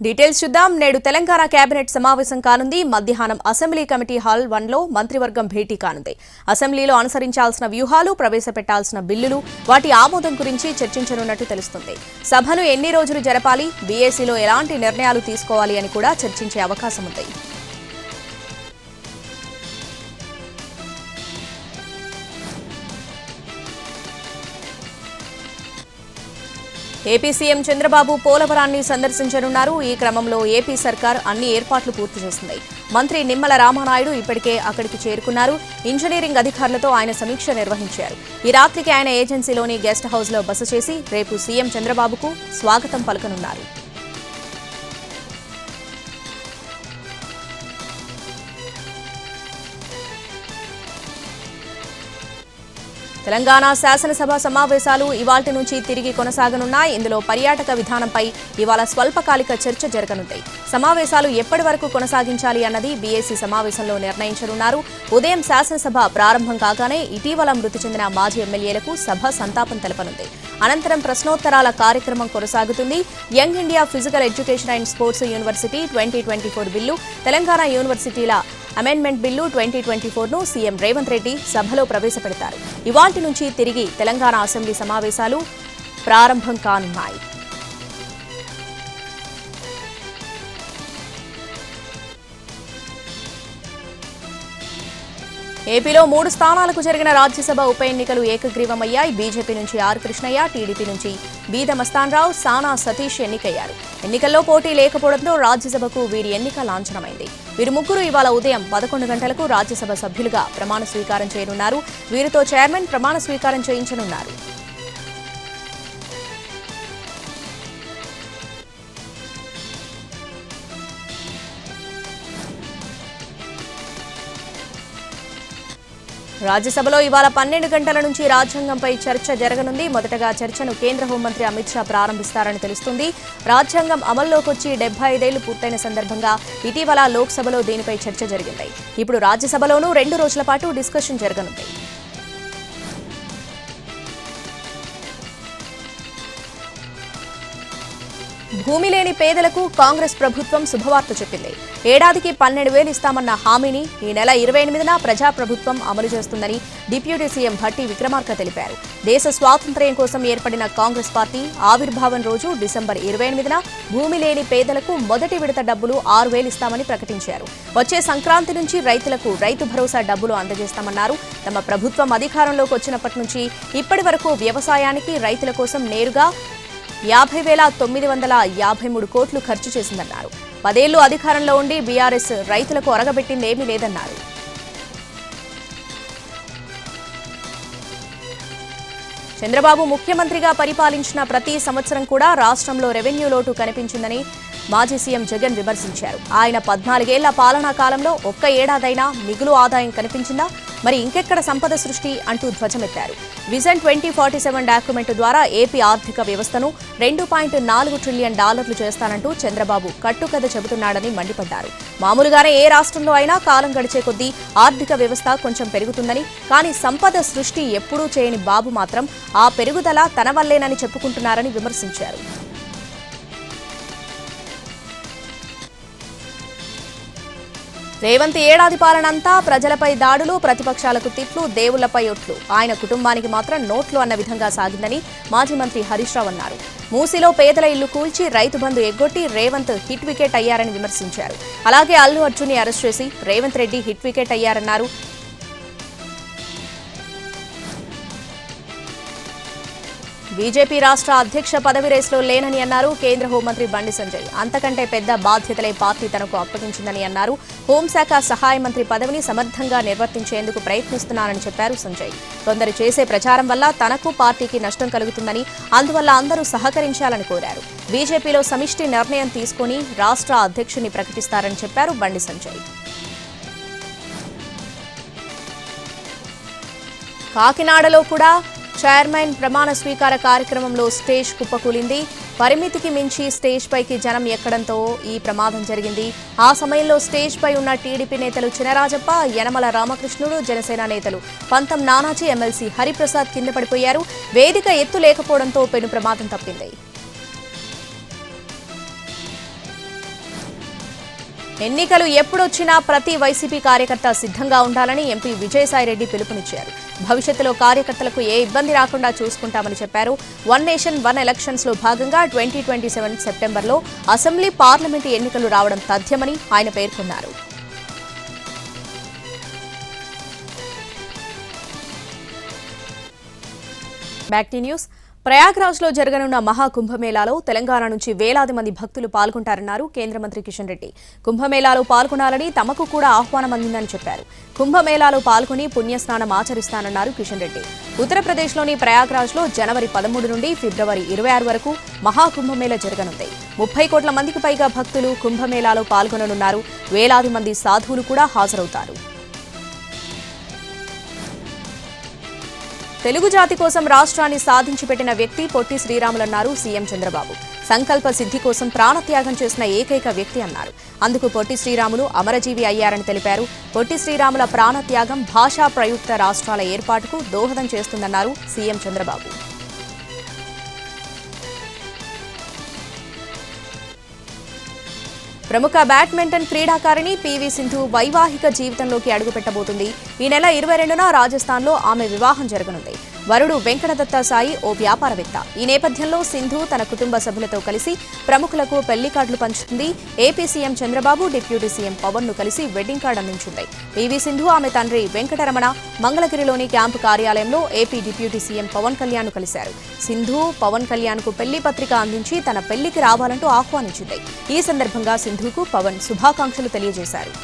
Details చూద్దాం. నేడు Telangana cabinet సమావేశం కానుంది. మధ్యాహ్నం అసెంబ్లీ కమిటీ హాల్ 1లో మంత్రివర్గం భేటీ కానుంది. అసెంబ్లీలో అనుసరించాల్సిన వ్యూహాలు, ప్రవేశపెట్టాల్సిన బిల్లులు, వాటి ఆమోదం గురించి చర్చించనున్నట్టు తెలుస్తుంది. సభను ఎన్ని రోజులు జరపాలి, బీఏసీలో ఎలాంటి నిర్ణయాలు తీసుకోవాలి అని కూడా చర్చించే అవకాశం ఉంది. ఏపీ సీఎం చంద్రబాబు పోలవరాన్ని సందర్శించనున్నారు. ఈ క్రమంలో ఏపీ సర్కార్ అన్ని ఏర్పాట్లు పూర్తి చేసింది. మంత్రి నిమ్మల రామానాయుడు ఇప్పటికే అక్కడికి చేరుకున్నారు. ఇంజనీరింగ్ అధికారులతో ఆయన సమీక్ష నిర్వహించారు. ఈ రాత్రికి ఆయన ఏజెన్సీలోని గెస్ట్ హౌస్లో బస చేసి రేపు సీఎం చంద్రబాబుకు స్వాగతం పలకనున్నారు. తెలంగాణ శాసనసభ సమావేశాలు ఇవాల్టి నుంచి తిరిగి కొనసాగనున్నాయి. ఇందులో పర్యాటక విధానంపై ఇవాళ స్వల్పకాలిక చర్చ జరగనుంది. సమావేశాలు ఎప్పటి వరకు కొనసాగించాలి అన్నది బీఏసీ సమావేశంలో నిర్ణయించనున్నారు. ఉదయం శాసనసభ ప్రారంభం కాగానే ఇటీవల మృతి చెందిన మాజీ ఎమ్మెల్యేలకు సభ సంతాపం తెలపనుంది. అనంతరం ప్రశ్నోత్తరాల కార్యక్రమం కొనసాగుతుంది. Young India physical education and sports university 2024 bill, Telangana యూనివర్సిటీల అమెండ్మెంట్ బిల్లు 2024ను సీఎం రేవంత్ రెడ్డి సభలో ప్రవేశపెడతారు. ఇవాల్టి నుంచి తిరిగి తెలంగాణ అసెంబ్లీ సమావేశాలు ప్రారంభం కానున్నాయి. ఏపీలో 3 స్థానాలకు జరిగిన రాజ్యసభ ఉప ఎన్నికలు ఏకగ్రీవమయ్యాయి. బీజేపీ నుంచి ఆర్ కృష్ణయ్య, టీడీపీ నుంచి బీద మస్తాన్రావు, సానా సతీష్ ఎన్నికయ్యారు. ఎన్నికల్లో పోటీ లేకపోవడంతో రాజ్యసభకు వీరి ఎన్నిక లాంఛనమైంది. వీరు ముగ్గురు ఇవాళ ఉదయం 11 గంటలకు రాజ్యసభ సభ్యులుగా ప్రమాణ స్వీకారం చేయనున్నారు. వీరితో చైర్మన్ ప్రమాణ స్వీకారం చేయించనున్నారు. రాజ్యసభలో ఇవాళ 12 గంటల నుంచి రాజ్యాంగంపై చర్చ జరగనుంది. మొదటగా చర్చను కేంద్ర హోంమంత్రి అమిత్ షా ప్రారంభిస్తారని తెలుస్తుంది. రాజ్యాంగం అమల్లోకి వచ్చి 75 ఏళ్లు పూర్తయిన సందర్భంగా ఇటీవల లోక్సభలో దీనిపై చర్చ జరిగింది. ఇప్పుడు రాజ్యసభలోనూ 2 రోజుల పాటు డిస్కషన్ జరగనుంది. భూమి లేని పేదలకు కాంగ్రెస్ ప్రభుత్వం శుభవార్త చెప్పింది. ఏడాదికి 12,000 ఇస్తామన్న హామీని ఈ నెల 28న ప్రజాప్రభుత్వం అమలు చేస్తుందని డిప్యూటీ సీఎం భట్టి విక్రమార్క తెలిపారు. దేశ స్వాతంత్ర్యం కోసం ఏర్పడిన కాంగ్రెస్ పార్టీ ఆవిర్భావం రోజు డిసెంబర్ 28న భూమి లేని పేదలకు మొదటి విడత డబ్బులు 6,000 ఇస్తామని ప్రకటించారు. వచ్చే సంక్రాంతి నుంచి రైతులకు రైతు భరోసా డబ్బులు అందజేస్తామన్నారు. తమ ప్రభుత్వం అధికారంలోకి వచ్చినప్పటి నుంచి ఇప్పటి వరకు వ్యవసాయానికి, రైతుల కోసం నేరుగా 50,953 కోట్లు ఖర్చు చేసిందన్నారు. 10 ఏళ్లు అధికారంలో ఉండి బీఆర్ఎస్ రైతులకు ఒరగబెట్టిందేమీ లేదన్నారు. చంద్రబాబు ముఖ్యమంత్రిగా పరిపాలించిన ప్రతి సంవత్సరం కూడా రాష్ట్రంలో రెవెన్యూ లోటు కనిపించిందని మాజీ సీఎం జగన్ విమర్శించారు. ఆయన 14 ఏళ్ల పాలనా కాలంలో ఒక్క ఏడాదైనా మిగులు ఆదాయం కనిపించిందా? మరి ఇంకెక్కడ సంపద సృష్టి అంటూ ధ్వజమెత్తారు. విజన్ 2047 డాక్యుమెంట్ ద్వారా ఏపీ ఆర్థిక వ్యవస్థను $2.4 ట్రిలియన్ చేస్తానంటూ చంద్రబాబు కట్టుకథ చెబుతున్నాడని మండిపడ్డారు. మామూలుగానే ఏ రాష్ట్రంలో అయినా కాలం గడిచే కొద్దీ ఆర్థిక వ్యవస్థ కొంచెం పెరుగుతుందని, కానీ సంపద సృష్టి ఎప్పుడూ చేయని బాబు మాత్రం ఆ పెరుగుదల తన వల్లేనని చెప్పుకుంటున్నారని విమర్శించారు. రేవంత్ ఏడాది పాలనంతా ప్రజలపై దాడులు, ప్రతిపక్షాలకు తిట్లు, దేవుళ్లపై ఒట్లు, ఆయన కుటుంబానికి మాత్రం నోట్లు అన్న విధంగా సాగిందని మాజీ మంత్రి హరీష్ రావు అన్నారు. మూసీలో పేదల ఇల్లు కూల్చి రైతు బంధు ఎగ్గొట్టి రేవంత్ హిట్ వికెట్ అయ్యారని విమర్శించారు. అలాగే అల్లు అర్జున్ని అరెస్ట్ చేసి రేవంత్ రెడ్డి హిట్ వికెట్ అయ్యారన్నారు. బీజేపీ రాష్ట్ర అధ్యక్ష పదవి రేసులో లేనని అన్నారు కేంద్ర హోంమంత్రి బండి సంజయ్. అంతకంటే పెద్ద బాధ్యతలే పార్టీ తనకు అప్పగించిందని అన్నారు. హోంశాఖ సహాయ మంత్రి పదవిని సమర్థంగా నిర్వర్తించేందుకు ప్రయత్నిస్తున్నానని చెప్పారు సంజయ్. కొందరు చేసే ప్రచారం వల్ల తనకు, పార్టీకి నష్టం కలుగుతుందని, అందువల్ల అందరూ సహకరించాలని కోరారు. బీజేపీలో సమిష్టి నిర్ణయం తీసుకుని రాష్ట్ర అధ్యక్షుని ప్రకటిస్తారని చెప్పారు బండి సంజయ్. కాకినాడలో కూడా చైర్మన్ ప్రమాణ స్వీకార కార్యక్రమంలో స్టేజ్ కుప్పకూలింది. పరిమితికి మించి స్టేజ్ పైకి జనం ఎక్కడంతో ఈ ప్రమాదం జరిగింది. ఆ సమయంలో స్టేజ్ పై ఉన్న టీడీపీ నేతలు చినరాజప్ప, యనమల రామకృష్ణుడు, జనసేన నేతలు పంతం నానాజీ, ఎమ్మెల్సీ హరిప్రసాద్ కింద పడిపోయారు. వేదిక ఎత్తు లేకపోవడంతో పెను ప్రమాదం తప్పింది. ఎన్నికలు ఎప్పుడొచ్చినా ప్రతి వైసీపీ కార్యకర్త సిద్ధంగా ఉండాలని ఎంపీ విజయసాయిరెడ్డి పిలుపునిచ్చారు. భవిష్యత్తులో కార్యకర్తలకు ఏ ఇబ్బంది రాకుండా చూసుకుంటామని చెప్పారు. వన్ నేషన్ వన్ ఎలక్షన్స్ లో భాగంగా 2027 సెప్టెంబర్లో అసెంబ్లీ, పార్లమెంటు ఎన్నికలు రావడం తథ్యమని ఆయన పేర్కొన్నారు. Back to news. ప్రయాగ్రాజ్లో జరగనున్న మహాకుంభమేళాలో తెలంగాణ నుంచి వేలాది మంది భక్తులు పాల్గొంటారన్నారు కేంద్ర మంత్రి కిషన్ రెడ్డి. కుంభమేళాలో పాల్గొనాలని తమకు కూడా ఆహ్వానం అందిందని చెప్పారు. కుంభమేళాలో పాల్గొని పుణ్యస్నానం ఆచరిస్తానన్నారు కిషన్ రెడ్డి. ఉత్తరప్రదేశ్లోని ప్రయాగ్రాజ్లో జనవరి 13 నుండి ఫిబ్రవరి 26 వరకు మహాకుంభమేళ జరగనుంది. 30 కోట్ల మందికి పైగా భక్తులు కుంభమేళాలో పాల్గొననున్నారు. వేలాది మంది సాధువులు కూడా హాజరవుతారు. తెలుగు జాతి కోసం రాష్ట్రాన్ని సాధించి పెట్టిన వ్యక్తి పొట్టి శ్రీరాములన్నారు సీఎం చంద్రబాబు. సంకల్ప సిద్ధి కోసం ప్రాణత్యాగం చేసిన ఏకైక వ్యక్తి అన్నారు. అందుకు పొట్టి శ్రీరాములు అమరజీవి అయ్యారని తెలిపారు. పొట్టి శ్రీరాముల ప్రాణత్యాగం భాషా ప్రయుక్త రాష్ట్రాల ఏర్పాటుకు దోహదం చేస్తుందన్నారు సీఎం చంద్రబాబు. ప్రముఖ బ్యాడ్మింటన్ క్రీడాకారిణి పీవీ సింధు వైవాహిక జీవితంలోకి అడుగుపెట్టబోతుంది. ఈ నెల 22న రాజస్థాన్లో ఆమె వివాహం జరగనుంది. వరుడు వెంకటదత్త సాయి ఓ వ్యాపారవేత్త. ఈ నేపథ్యంలో సింధు తన కుటుంబ సభ్యులతో కలిసి ప్రముఖులకు పెళ్లి కార్డులు పంచుతుంది. AP CM Chandrababu, deputy CM Pavan ను కలిసి వెడ్డింగ్ కార్డు అందించింది. పీవీ సింధు ఆమె తండ్రి వెంకటరమణ మంగళగిరిలోని క్యాంపు కార్యాలయంలో AP deputy CM Pavan Kalyan ను కలిశారు. సింధు పవన్ కళ్యాణ్ కు పెళ్లి పత్రిక అందించి తన పెళ్లికి రావాలంటూ ఆహ్వానించింది. ఈ సందర్భంగా సింధుకు పవన్ శుభాకాంక్షలు తెలియజేశారు.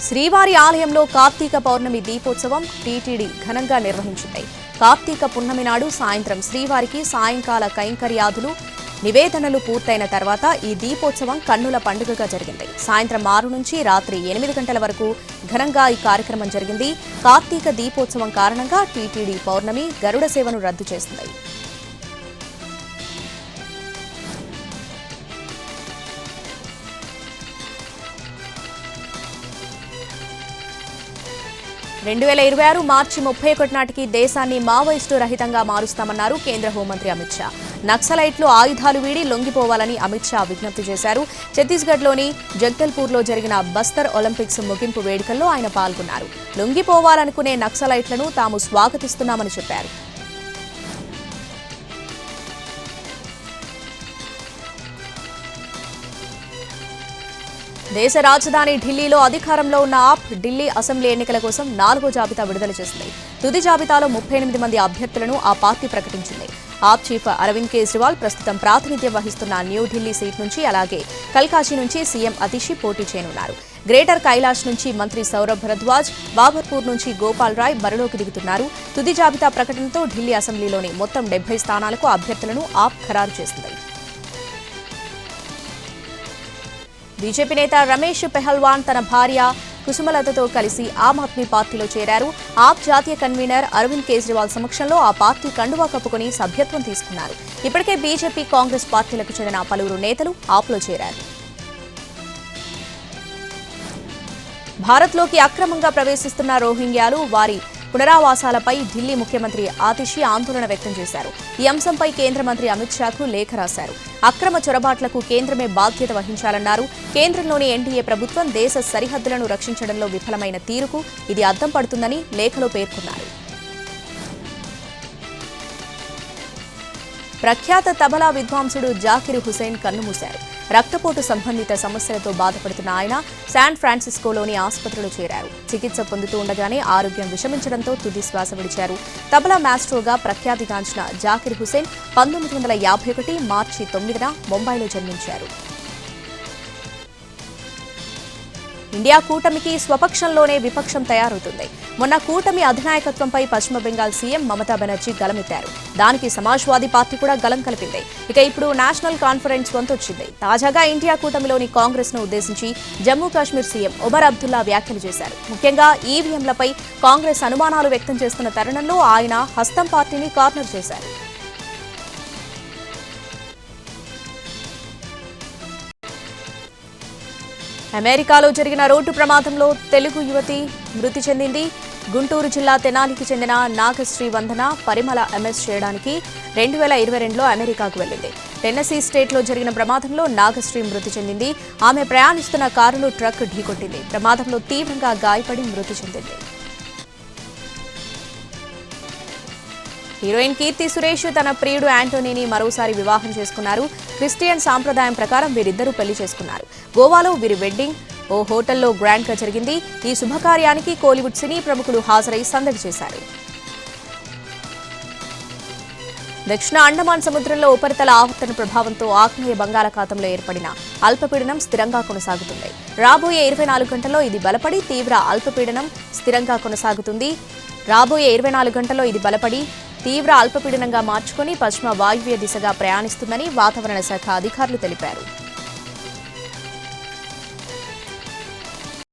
శ్రీవారి ఆలయంలో కార్తీక పౌర్ణమి దీపోత్సవం టీటీడీ ఘనంగా నిర్వహించింది. కార్తీక పున్నమి నాడు సాయంత్రం శ్రీవారికి సాయంకాల కైంకర్యాదులు, నివేదనలు పూర్తయిన తర్వాత ఈ దీపోత్సవం కన్నుల పండుగగా జరిగింది. సాయంత్రం 6 నుంచి రాత్రి 8 గంటల వరకు ఘనంగా ఈ కార్యక్రమం జరిగింది. కార్తీక దీపోత్సవం కారణంగా టీటీడీ పౌర్ణమి గరుడ సేవను రద్దు చేసింది. మార్చి 31 నాటికి దేశాన్ని మావోయిస్టు రహితంగా మారుస్తామన్నారు కేంద్ర హోంమంత్రి అమిత్ షా. నక్సలైట్లు ఆయుధాలు వీడి లొంగిపోవాలని అమిత్ షా విజ్ఞప్తి చేశారు. ఛత్తీస్గఢ్లోని జగదల్పూర్లో జరిగిన బస్తర్ ఒలింపిక్స్ ముగింపు వేడుకల్లో ఆయన పాల్గొన్నారు. లొంగిపోవాలనుకునే నక్సలైట్లను తాము స్వాగతిస్తున్నామని చెప్పారు. దేశ రాజధాని ఢిల్లీలో అధికారంలో ఉన్న ఆప్ ఢిల్లీ అసెంబ్లీ ఎన్నికల కోసం 4వ జాబితా విడుదల చేసింది. తుది జాబితాలో 38 మంది అభ్యర్థులను ఆ పార్టీ ప్రకటించింది. ఆప్ చీఫ్ అరవింద్ కేజ్రీవాల్ ప్రస్తుతం ప్రాతినిధ్యం వహిస్తున్న న్యూఢిల్లీ సీట్ నుంచి, అలాగే కల్కాజీ నుంచి సీఎం అతిషి పోటీ చేయనున్నారు. గ్రేటర్ కైలాష్ నుంచి మంత్రి సౌరభ్ భరద్వాజ్, బాబర్పూర్ నుంచి గోపాల్ రాయ్ బరిలోకి దిగుతున్నారు. తుది జాబితా ప్రకటనతో ఢిల్లీ అసెంబ్లీలోని మొత్తం 70 స్థానాలకు అభ్యర్థులను ఆప్ ఖరారు చేసింది. బీజేపీ నేత రమేష్ పెహల్వాన్ తన భార్య కుసుమలతతో కలిసి ఆమ్ ఆద్మీ పార్టీలో చేరారు. ఆప్ జాతీయ కన్వీనర్ అరవింద్ కేజ్రీవాల్ సమక్షంలో ఆ పార్టీ కండువా కప్పుకుని సభ్యత్వం తీసుకున్నారు. ఇప్పటికే బీజేపీ, కాంగ్రెస్ పార్టీలకు చెందిన పలువురు నేతలు ఆప్లో చేరారు. భారత్లోకి అక్రమంగా ప్రవేశిస్తున్న రోహింగ్యాలు, వారి పునరావాసాలపై ఢిల్లీ ముఖ్యమంత్రి ఆతిషి ఆందోళన వ్యక్తం చేశారు. ఈ అంశంపై కేంద్ర మంత్రి అమిత్ షాకు లేఖ రాశారు. అక్రమ చొరబాట్లకు కేంద్రమే బాధ్యత వహించాలన్నారు. కేంద్రంలోని ఎన్డీఏ ప్రభుత్వం దేశ సరిహద్దులను రక్షించడంలో విఫలమైన తీరుకు ఇది అద్దం పడుతుందని లేఖలో పేర్కొన్నారు. ప్రఖ్యాత తబలా విద్వాంసుడు జాకిర్ హుసేన్ కన్నుమూశారు. రక్తపోటు సంబంధిత సమస్యలతో బాధపడుతున్న ఆయన శాన్ ఫ్రాన్సిస్కోలోని ఆసుపత్రిలో చేరారు. చికిత్స పొందుతూ ఉండగానే ఆరోగ్యం విషమించడంతో తుది శ్వాస విడిచారు. తబలా మాస్ట్రోగా ప్రఖ్యాతిగాంచిన జాకిర్ హుసేన్ 1951 మార్చి 9న ముంబైలో జన్మించారు. ఇండియా కూటమికి స్వపక్షంలోనే విపక్షం తయారవుతుంది. మొన్న కూటమి అధినాయకత్వంపై పశ్చిమ బెంగాల్ సీఎం మమతా బెనర్జీ గలమెత్తారు. దానికి సమాజ్వాదీ పార్టీ కూడా గలం కలిపింది. ఇక ఇప్పుడు నేషనల్ కాన్ఫరెన్స్ వంతొచ్చింది. తాజాగా ఇండియా కూటమిలోని కాంగ్రెస్ ను ఉద్దేశించి జమ్మూ కాశ్మీర్ సీఎం ఒమర్ అబ్దుల్లా వ్యాఖ్యలు చేశారు. ముఖ్యంగా ఈవీఎంలపై కాంగ్రెస్ అనుమానాలు వ్యక్తం చేస్తున్న తరుణంలో ఆయన హస్తం పార్టీని కార్నర్ చేశారు. అమెరికాలో జరిగిన రోడ్డు ప్రమాదంలో తెలుగు యువతి మృతి చెందింది. గుంటూరు జిల్లా తెనాలికి చెందిన నాగశ్రీ వందన పరిమళ ఎంఎస్ చేయడానికి 2022లో అమెరికాకు వెళ్లింది. టెన్నెసీ స్టేట్లో జరిగిన ప్రమాదంలో నాగశ్రీ మృతి చెందింది. ఆమె ప్రయాణిస్తున్న కారును ట్రక్ ఢీకొట్టింది. ప్రమాదంలో తీవ్రంగా గాయపడి మృతి చెందింది. హీరోయిన్ కీర్తి సురేష్ తన ప్రియుడు యాంటోనీని మరోసారి వివాహం చేసుకున్నారు. క్రిస్టియన్ సాంప్రదాయం ప్రకారం వీరిద్దరూ పెళ్లి చేసుకున్నారు. గోవాలో వీరి వెడ్డింగ్ ఓ హోటల్లో గ్రాండ్ గా జరిగింది. ఈ శుభకార్యానికి కోలీవుడ్ సినీ ప్రముఖులు హాజరై సందడి చేశారు. దక్షిణ అండమాన్ సముద్రంలో ఉపరితల ఆవర్తన ప్రభావంతో ఆగ్నేయ బంగాళాఖాతంలో ఏర్పడిన అల్పపీడనం స్థిరంగా కొనసాగుతుంది. రాబోయే 24 గంటల్లో ఇది బలపడి తీవ్ర అల్పపీడనం స్థిరంగా కొనసాగుతుంది. రాబోయే 24 గంటల్లో ఇది బలపడి తీవ్ర అల్పపీడనంగా మార్చుకుని పశ్చిమ వాయువ్య దిశగా ప్రయాణిస్తుందని వాతావరణ శాఖ అధికారులు తెలిపారు.